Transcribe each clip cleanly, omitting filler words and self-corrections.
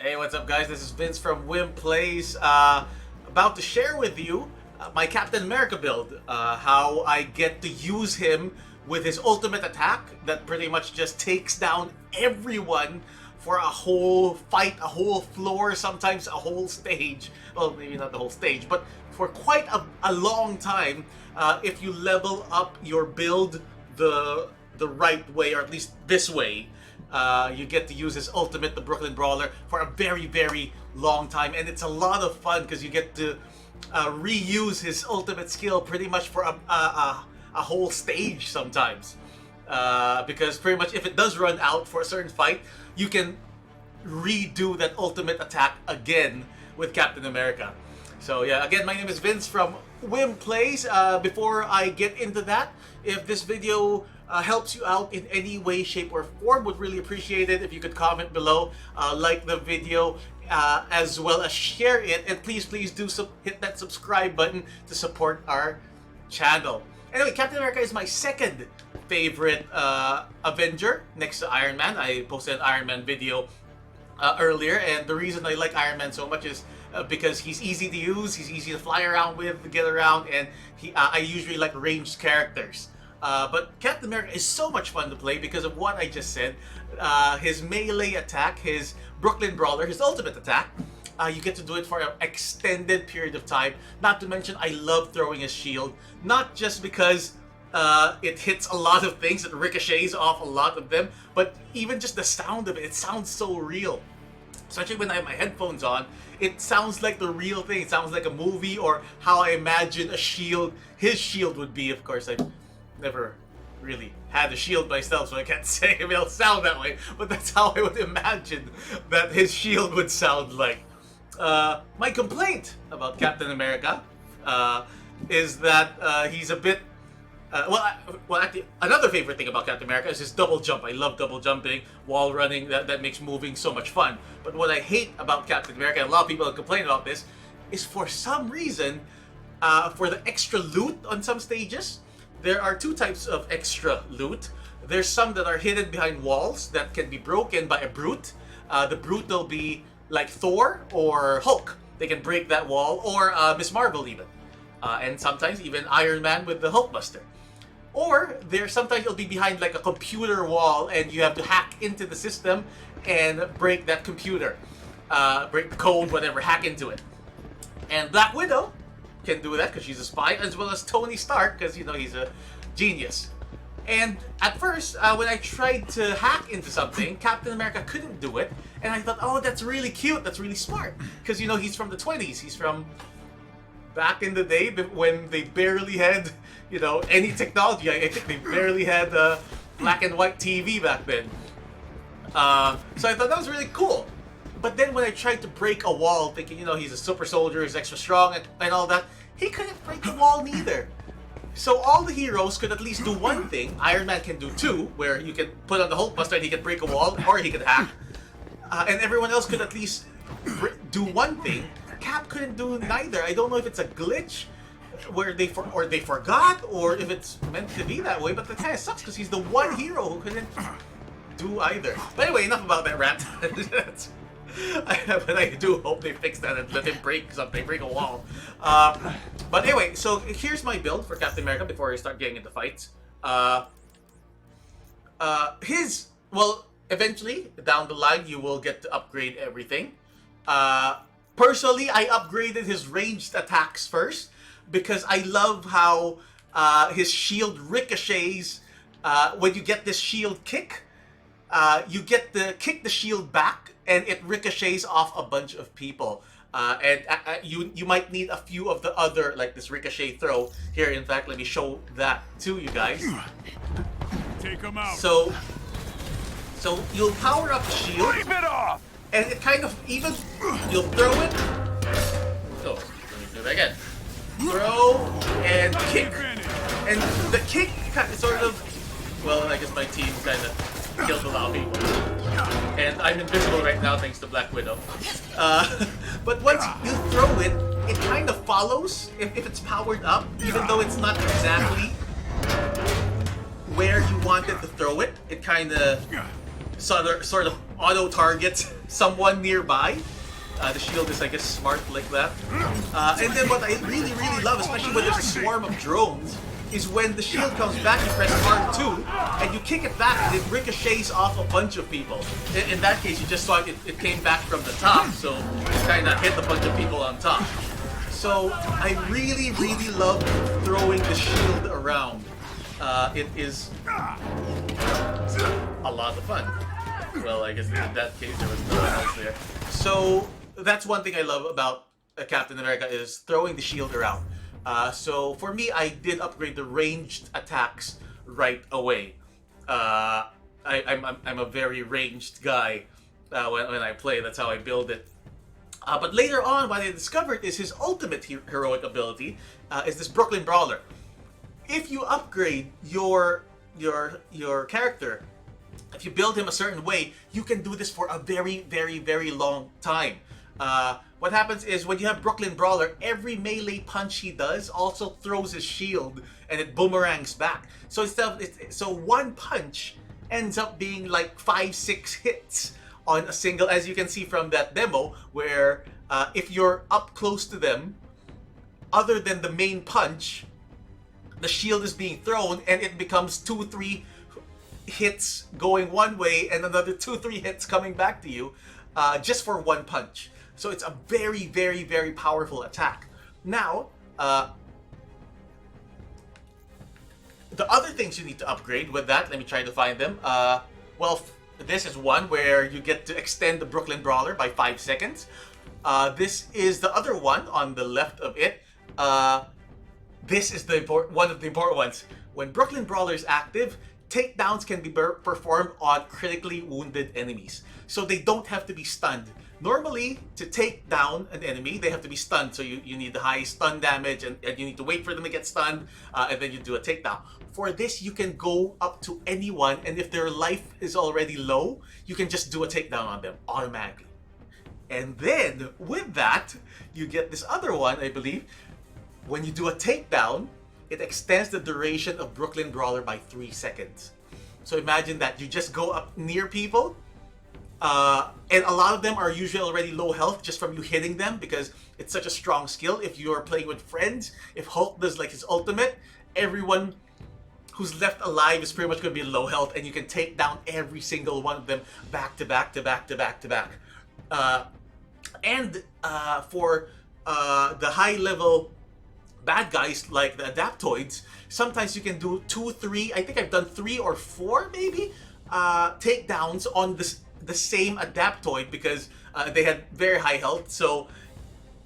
Hey, what's up, guys? This is Vince from Wim Plays. About to share with you my Captain America build. How I get to use him with his ultimate attack that pretty much just takes down everyone for a whole fight, a whole floor, sometimes a whole stage. Well, maybe not the whole stage, but for quite a long time if you level up your build the right way, or at least this way. You get to use his ultimate, the Brooklyn Brawler, for a very, very long time. And it's a lot of fun because you get to reuse his ultimate skill pretty much for a whole stage sometimes. Because pretty much if it does run out for a certain fight, you can redo that ultimate attack again with Captain America. So yeah, again, my name is Vince from Wim Plays. Before I get into that, if this video helps you out in any way, shape, or form, would really appreciate it if you could comment below, like the video, as well as share it, and please do hit that subscribe button to support our channel. Anyway, Captain America is my second favorite Avenger next to Iron Man. I posted an Iron Man video earlier, and the reason I like Iron Man so much is because he's easy to use, he's easy to fly around with, to get around, and I usually like ranged characters. But Capt America is so much fun to play because of what I just said. His melee attack, his Brooklyn Brawler, his ultimate attack, you get to do it for an extended period of time. Not to mention, I love throwing his shield, not just because it hits a lot of things, it ricochets off a lot of them, but even just the sound of it, it sounds so real. Especially when I have my headphones on, it sounds like the real thing. It sounds like a movie, or how I imagine a shield, his shield would be. Of course, I've never really had a shield myself, so I can't say if it'll sound that way, but that's how I would imagine that his shield would sound like. My complaint about Captain America is that he's a bit well, actually, another favorite thing about Captain America is his double jump. I love double jumping, wall running. That makes moving so much fun. But what I hate about Captain America, and a lot of people complain about this, is for some reason, for the extra loot on some stages, there are two types of extra loot. There's some that are hidden behind walls that can be broken by a brute. The brute will be like Thor or Hulk. They can break that wall, or Miss Marvel even. And sometimes even Iron Man with the Hulkbuster. Or sometimes it'll be behind like a computer wall, and you have to hack into the system and break that computer. Break the code, whatever, hack into it. And Black Widow can do that because she's a spy, as well as Tony Stark because, you know, he's a genius. And at first, when I tried to hack into something, Captain America couldn't do it. And I thought, oh, that's really cute, that's really smart. Because, you know, he's from the 20s. He's from back in the day when they barely had, you know, any technology. I think they barely had black and white TV back then. So I thought that was really cool. But then when I tried to break a wall, thinking, you know, he's a super soldier, he's extra strong, and all that, he couldn't break the wall neither. So all the heroes could at least do one thing. Iron Man can do two, where you can put on the Hulkbuster and he can break a wall, or he could hack. And everyone else could at least do one thing. Cap couldn't do neither. I don't know if it's a glitch where they forgot, or if it's meant to be that way, but that kind of sucks because he's the one hero who couldn't do either. But anyway, enough about that rant. But I do hope they fix that and let him break something, break a wall. But anyway, so here's my build for Captain America before I start getting into fights. Well, eventually, down the line, you will get to upgrade everything. Personally, I upgraded his ranged attacks first because I love how his shield ricochets. When you get this shield kick, you get to kick the shield back, and it ricochets off a bunch of people. And you might need a few of the other, like this ricochet throw. Here, in fact, let me show that to you guys. Take him out. So you'll power up the shield. Keep it off. And it kind of even, you'll throw it. Oh, let me do that again. Throw and kick. And the kick sort of, well, I guess my team kind of killed a lot of people. And I'm invisible right now thanks to Black Widow. But once you throw it, it kind of follows if it's powered up, even though it's not exactly where you wanted to throw it. It kind of sort of auto-targets someone nearby. The shield is, I guess, smart like that. And then what I really, really love, especially when there's a swarm of drones, is when the shield comes back, you press R2, and you kick it back, and it ricochets off a bunch of people. In that case, you just saw it came back from the top, so it kind of hit a bunch of people on top. So I really, really love throwing the shield around. It is a lot of fun. Well, I guess in that case there was no one else there. So that's one thing I love about Captain America is throwing the shield around. So for me, I did upgrade the ranged attacks right away. I'm a very ranged guy when I play. That's how I build it. But later on, what I discovered is his ultimate heroic ability is this Brooklyn Brawler. If you upgrade your character, if you build him a certain way, you can do this for a very, very, very long time. What happens is when you have Brooklyn Brawler, every melee punch he does also throws his shield and it boomerangs back. So so one punch ends up being like 5-6 hits on a single, as you can see from that demo, where if you're up close to them, other than the main punch, the shield is being thrown and it becomes 2-3 hits going one way and another 2-3 hits coming back to you just for one punch. So it's a very, very, very powerful attack. Now, the other things you need to upgrade with that, let me try to find them. Well, this is one where you get to extend the Brooklyn Brawler by 5 seconds. This is the other one on the left of it. This is one of the important ones. When Brooklyn Brawler is active, takedowns can be performed on critically wounded enemies. So they don't have to be stunned. Normally, to take down an enemy, they have to be stunned. So you need the high stun damage and you need to wait for them to get stunned and then you do a takedown. For this, you can go up to anyone, and if their life is already low, you can just do a takedown on them automatically. And then, with that, you get this other one, I believe. When you do a takedown, it extends the duration of Brooklyn Brawler by 3 seconds. So imagine that you just go up near people, and a lot of them are usually already low health just from you hitting them because it's such a strong skill. If you're playing with friends, if Hulk does like his ultimate, everyone who's left alive is pretty much going to be low health, and you can take down every single one of them back to back to back to back to back. For the high level bad guys like the Adaptoids, sometimes you can do 2, 3, I think I've done 3 or 4 maybe, takedowns on the same Adaptoid because they had very high health. So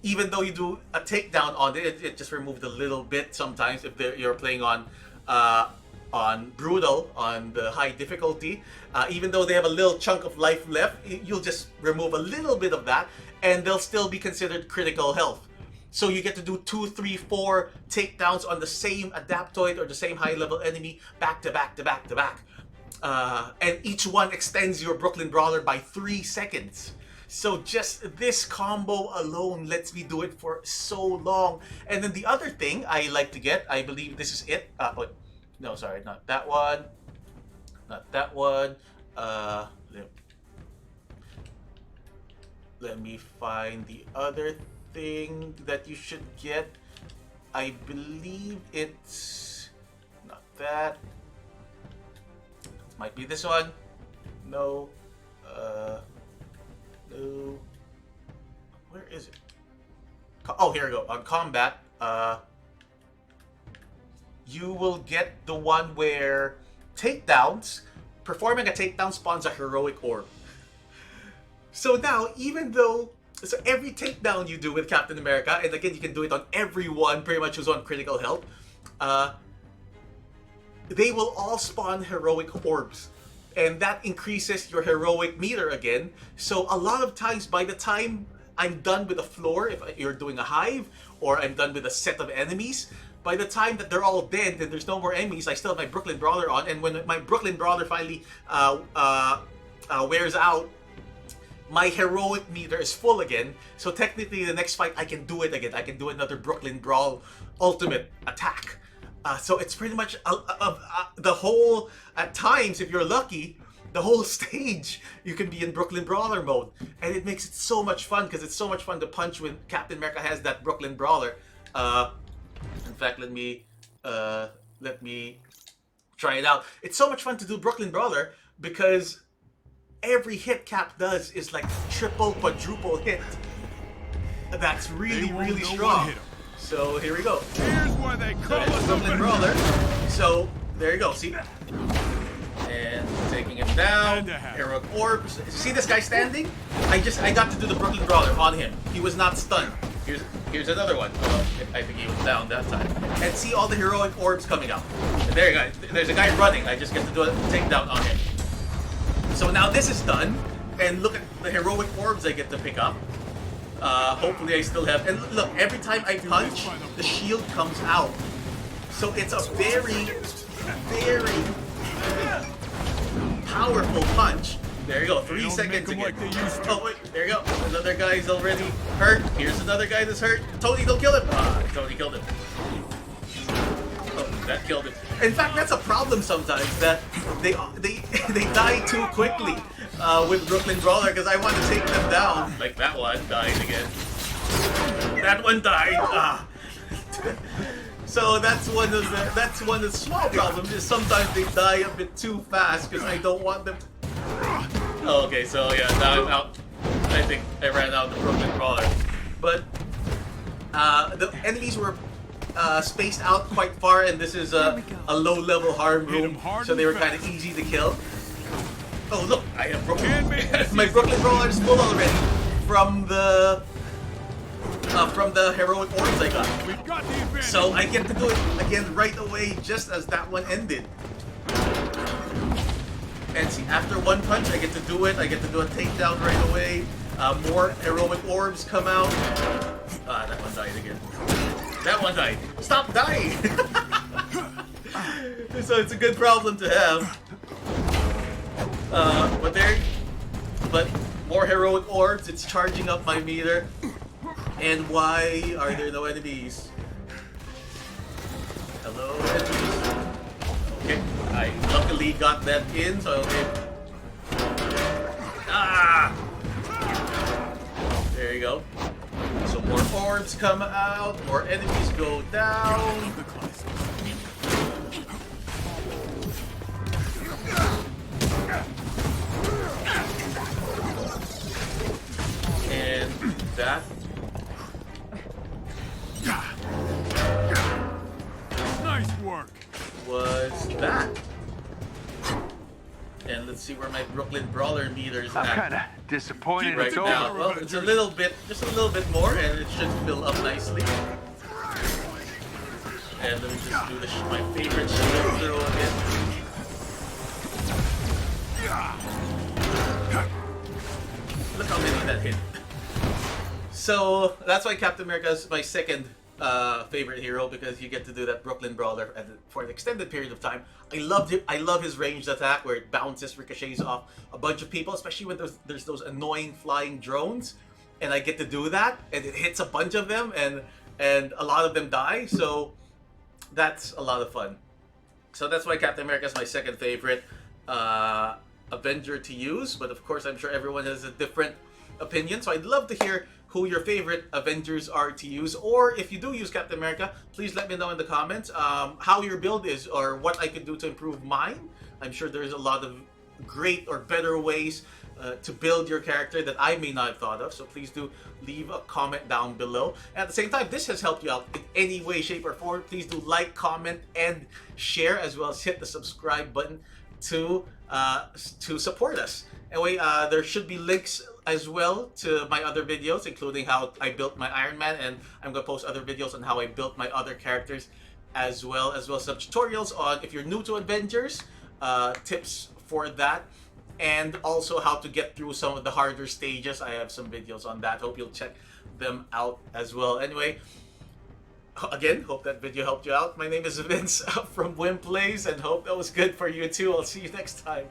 even though you do a takedown on it just removed a little bit sometimes if you're playing on Brutal, on the high difficulty. Even though they have a little chunk of life left, you'll just remove a little bit of that and they'll still be considered critical health. So you get to do 2, 3, 4 takedowns on the same Adaptoid or the same high level enemy back to back to back to back. And each one extends your Brooklyn Brawler by 3 seconds. So just this combo alone lets me do it for so long. And then the other thing I like to get, I believe this is it. No, sorry, not that one. Not that one. Let me find the other thing that you should get. I believe it's not that. It might be this one. No. No. Where is it? Oh, here we go. On combat, you will get the one where takedowns, performing a takedown spawns a heroic orb. So now, so every takedown you do with Captain America, and again, you can do it on everyone pretty much who's on critical health, they will all spawn heroic orbs. And that increases your heroic meter again. So a lot of times, by the time I'm done with a floor, if you're doing a hive, or I'm done with a set of enemies, by the time that they're all dead and there's no more enemies, I still have my Brooklyn Brawler on. And when my Brooklyn Brawler finally wears out, my heroic meter is full again. So technically, the next fight, I can do it again. I can do another Brooklyn Brawl ultimate attack. So it's pretty much the whole, at times, if you're lucky, the whole stage you can be in Brooklyn Brawler mode, and it makes it so much fun because it's so much fun to punch when Captain America has that Brooklyn Brawler. In fact, let me try it out. It's so much fun to do Brooklyn Brawler because every hit Cap does is like triple, quadruple hit. That's really, really strong. So here we go. Here's why they call us Brooklyn Brawler. So there you go. See? And taking him down. Heroic Orbs. See this guy standing? I got to do the Brooklyn Brawler on him. He was not stunned. Here's another one. Oh, I think he was down that time. And see all the heroic orbs coming out. And there you go. There's a guy running. I just get to do a takedown on him. So now this is done. And look at the heroic orbs I get to pick up. Hopefully I still have... And look, every time I punch, the shield comes out. So it's a very, very powerful punch. There you go, 3 seconds again. Oh wait, there you go. Another guy's already hurt. Here's another guy that's hurt. Tony, don't kill him. Tony killed him. Oh, that killed him. In fact, that's a problem sometimes, that they die too quickly with Brooklyn Brawler, because I want to take them down. Like that one died again. That one died. So that's one of the small problems, is sometimes they die a bit too fast because I don't want them to... Oh, okay, so yeah, now I'm out. I think I ran out of the Brooklyn Brawler. But the enemies were spaced out quite far, and this is a low-level harm room, so they were kind of easy to kill. Oh look, I have Brooklyn. My Brooklyn Brawler is full already from the heroic orbs I got. So I get to do it again right away, just as that one ended. And see, after one punch, I get to do it. I get to do a takedown right away. More heroic orbs come out. That one died again. That one died. Stop dying! So it's a good problem to have. But more heroic orbs. It's charging up my meter. And why are there no enemies? Hello, enemies. Okay, I luckily got that in, so okay. There you go. So more orbs come out, more enemies go down. And that nice work. Was that. And let's see where my Brooklyn Brawler meter's at. I'm kind of disappointed right it's now. over. Well, it's a little bit, just a little bit more, and it should fill up nicely. And let me just do my favorite shield throw again. Look how many that hit. So that's why Captain America is my second favorite hero, because you get to do that Brooklyn Brawler for an extended period of time. I loved it. I love his ranged attack where it bounces, ricochets off a bunch of people, especially when there's those annoying flying drones, and I get to do that, and it hits a bunch of them, and a lot of them die. So that's a lot of fun. So that's why Captain America is my second favorite Avenger to use. But of course, I'm sure everyone has a different opinion. So I'd love to hear who your favorite Avengers are to use, or if you do use Captain America, please let me know in the comments how your build is, or what I could do to improve mine. I'm sure there's a lot of great or better ways to build your character that I may not have thought of, so please do leave a comment down below. And at the same time, if this has helped you out in any way, shape, or form, please do like, comment, and share, as well as hit the subscribe button to support us. Anyway, there should be links as well to my other videos, including how I built my Iron Man, and I'm going to post other videos on how I built my other characters as well as some tutorials on, if you're new to Avengers, tips for that, and also how to get through some of the harder stages. I have some videos on that. Hope you'll check them out as well. Anyway, again, hope that video helped you out. My name is Vince from Wimplays, and hope that was good for you too. I'll see you next time.